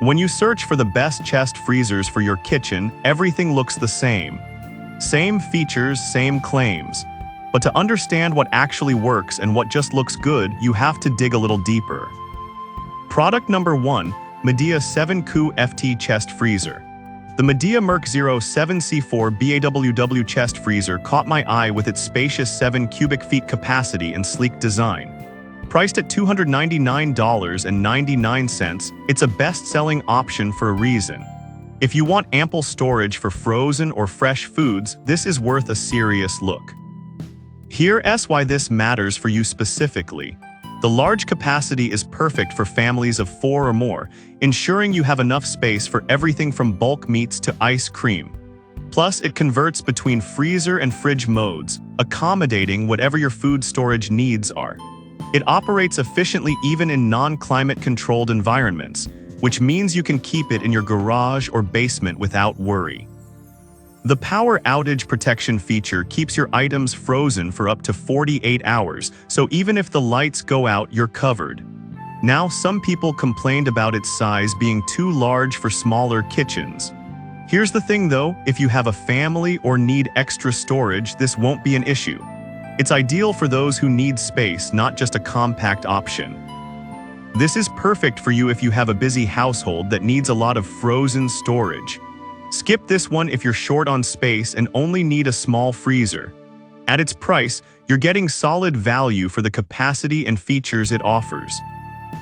When you search for the best chest freezers for your kitchen, everything looks the same. Same features, same claims. But to understand what actually works and what just looks good, you have to dig a little deeper. Product number 1, Midea 7Cu FT Chest Freezer. The Midea Merc 7C4 BAWW chest freezer caught my eye with its spacious 7 cubic feet capacity and sleek design. Priced at $299.99, it's a best-selling option for a reason. If you want ample storage for frozen or fresh foods, this is worth a serious look. Here's why this matters for you specifically. The large capacity is perfect for families of 4 or more, ensuring you have enough space for everything from bulk meats to ice cream. Plus, it converts between freezer and fridge modes, accommodating whatever your food storage needs are. It operates efficiently even in non-climate-controlled environments, which means you can keep it in your garage or basement without worry. The power outage protection feature keeps your items frozen for up to 48 hours, so even if the lights go out, you're covered. Now, some people complained about its size being too large for smaller kitchens. Here's the thing though, if you have a family or need extra storage, this won't be an issue. It's ideal for those who need space, not just a compact option. This is perfect for you if you have a busy household that needs a lot of frozen storage. Skip this one if you're short on space and only need a small freezer. At its price, you're getting solid value for the capacity and features it offers.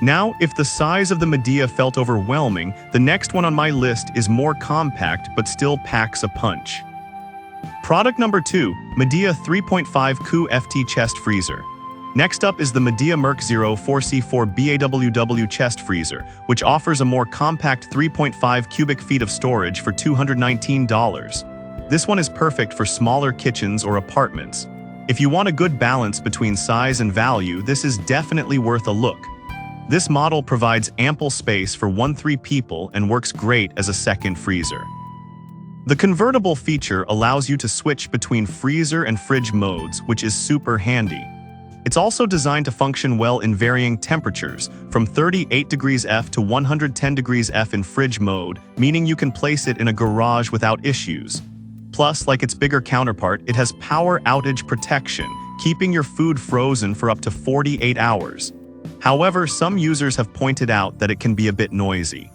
Now, if the size of the Midea felt overwhelming, the next one on my list is more compact but still packs a punch. Product number 2, Midea 3.5Cu FT Chest Freezer. Next up is the Midea Merc 4C4 BAWW Chest Freezer, which offers a more compact 3.5 cubic feet of storage for $219. This one is perfect for smaller kitchens or apartments. If you want a good balance between size and value, this is definitely worth a look. This model provides ample space for 1-3 people and works great as a second freezer. The convertible feature allows you to switch between freezer and fridge modes, which is super handy. It's also designed to function well in varying temperatures, from 38 degrees F to 110 degrees F in fridge mode, meaning you can place it in a garage without issues. Plus, like its bigger counterpart, it has power outage protection, keeping your food frozen for up to 48 hours. However, some users have pointed out that it can be a bit noisy.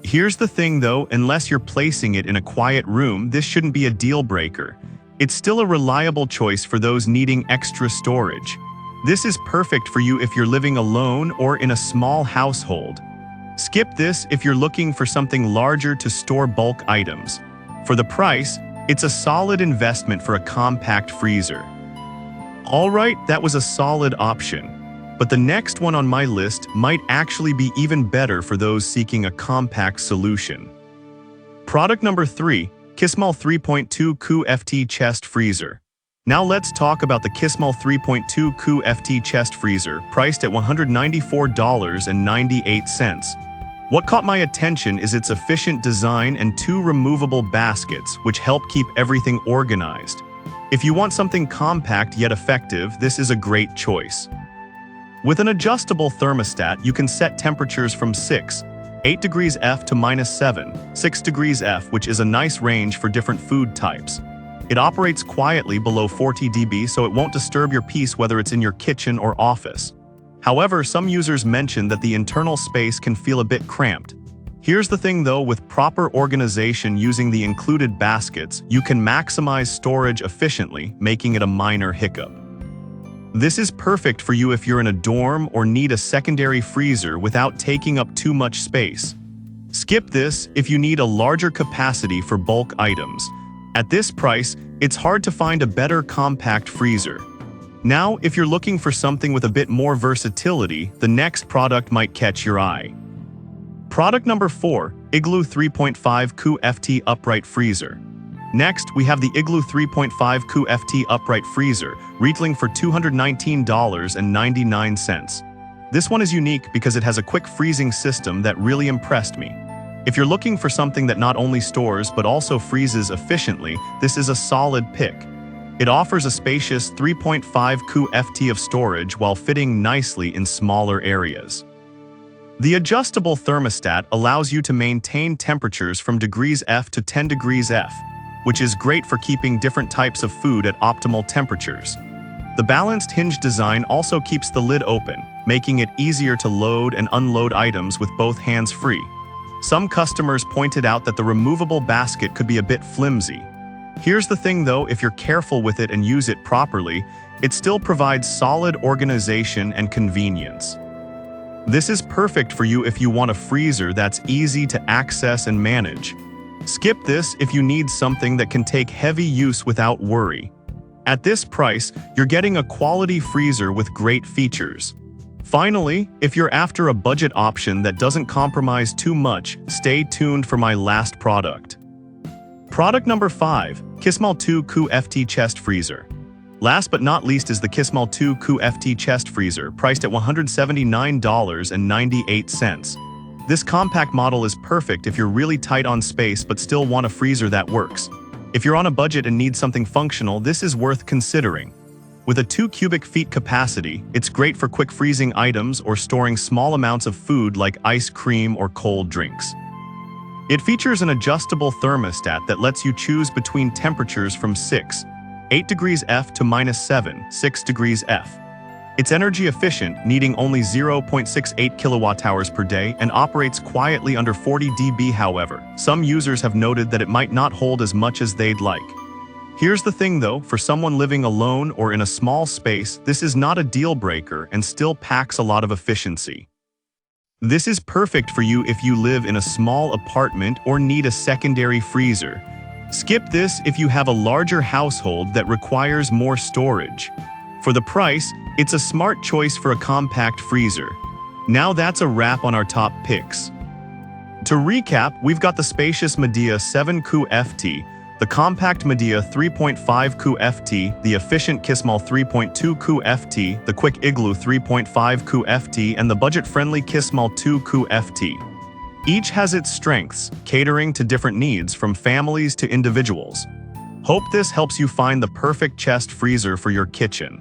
Here's the thing though, unless you're placing it in a quiet room, this shouldn't be a deal breaker. It's still a reliable choice for those needing extra storage. This is perfect for you if you're living alone or in a small household. Skip this if you're looking for something larger to store bulk items. For the price, it's a solid investment for a compact freezer. Alright, that was a solid option. But the next one on my list might actually be even better for those seeking a compact solution. Product number 3, Kismal 3.2Cu FT Chest Freezer. Now let's talk about the Kismal 3.2Cu FT Chest Freezer, priced at $194.98. What caught my attention is its efficient design and 2 removable baskets, which help keep everything organized. If you want something compact yet effective, this is a great choice. With an adjustable thermostat, you can set temperatures from 8 degrees F to -7, 6 degrees F, which is a nice range for different food types. It operates quietly below 40 dB, so it won't disturb your peace whether it's in your kitchen or office. However, some users mention that the internal space can feel a bit cramped. Here's the thing though, with proper organization using the included baskets, you can maximize storage efficiently, making it a minor hiccup. This is perfect for you if you're in a dorm or need a secondary freezer without taking up too much space. Skip this if you need a larger capacity for bulk items. At this price, it's hard to find a better compact freezer. Now, if you're looking for something with a bit more versatility, the next product might catch your eye. Product number 4, Igloo 3.5Cu FT Upright Freezer. Next, we have the Igloo 3.5Cu FT Upright Freezer, retailing for $219.99. This one is unique because it has a quick freezing system that really impressed me. If you're looking for something that not only stores but also freezes efficiently, this is a solid pick. It offers a spacious 3.5Cu FT of storage while fitting nicely in smaller areas. The adjustable thermostat allows you to maintain temperatures from degrees F to 10 degrees F, which is great for keeping different types of food at optimal temperatures. The balanced hinge design also keeps the lid open, making it easier to load and unload items with both hands free. Some customers pointed out that the removable basket could be a bit flimsy. Here's the thing though, if you're careful with it and use it properly, it still provides solid organization and convenience. This is perfect for you if you want a freezer that's easy to access and manage. Skip this if you need something that can take heavy use without worry. At this price, you're getting a quality freezer with great features. Finally, if you're after a budget option that doesn't compromise too much, stay tuned for my last product. Product number 5, Kismal 2 Ku FT Chest Freezer. Last but not least is the Kismal 2 Ku FT Chest Freezer, priced at $179.98. This compact model is perfect if you're really tight on space but still want a freezer that works. If you're on a budget and need something functional, this is worth considering. With a 2 cubic feet capacity, it's great for quick freezing items or storing small amounts of food like ice cream or cold drinks. It features an adjustable thermostat that lets you choose between temperatures from 8 degrees F to -7, 6 degrees F. It's energy efficient, needing only 0.68 kilowatt-hours per day and operates quietly under 40 dB. However, some users have noted that it might not hold as much as they'd like. Here's the thing though, for someone living alone or in a small space, this is not a deal breaker and still packs a lot of efficiency. This is perfect for you if you live in a small apartment or need a secondary freezer. Skip this if you have a larger household that requires more storage. For the price, it's a smart choice for a compact freezer. Now that's a wrap on our top picks. To recap, we've got the spacious Medea 7 Ku FT, the compact Medea 3.5 Ku FT, the efficient Kismal 3.2 Ku FT, the quick Igloo 3.5 Ku FT, and the budget-friendly Kismal 2 Ku FT. Each has its strengths, catering to different needs from families to individuals. Hope this helps you find the perfect chest freezer for your kitchen.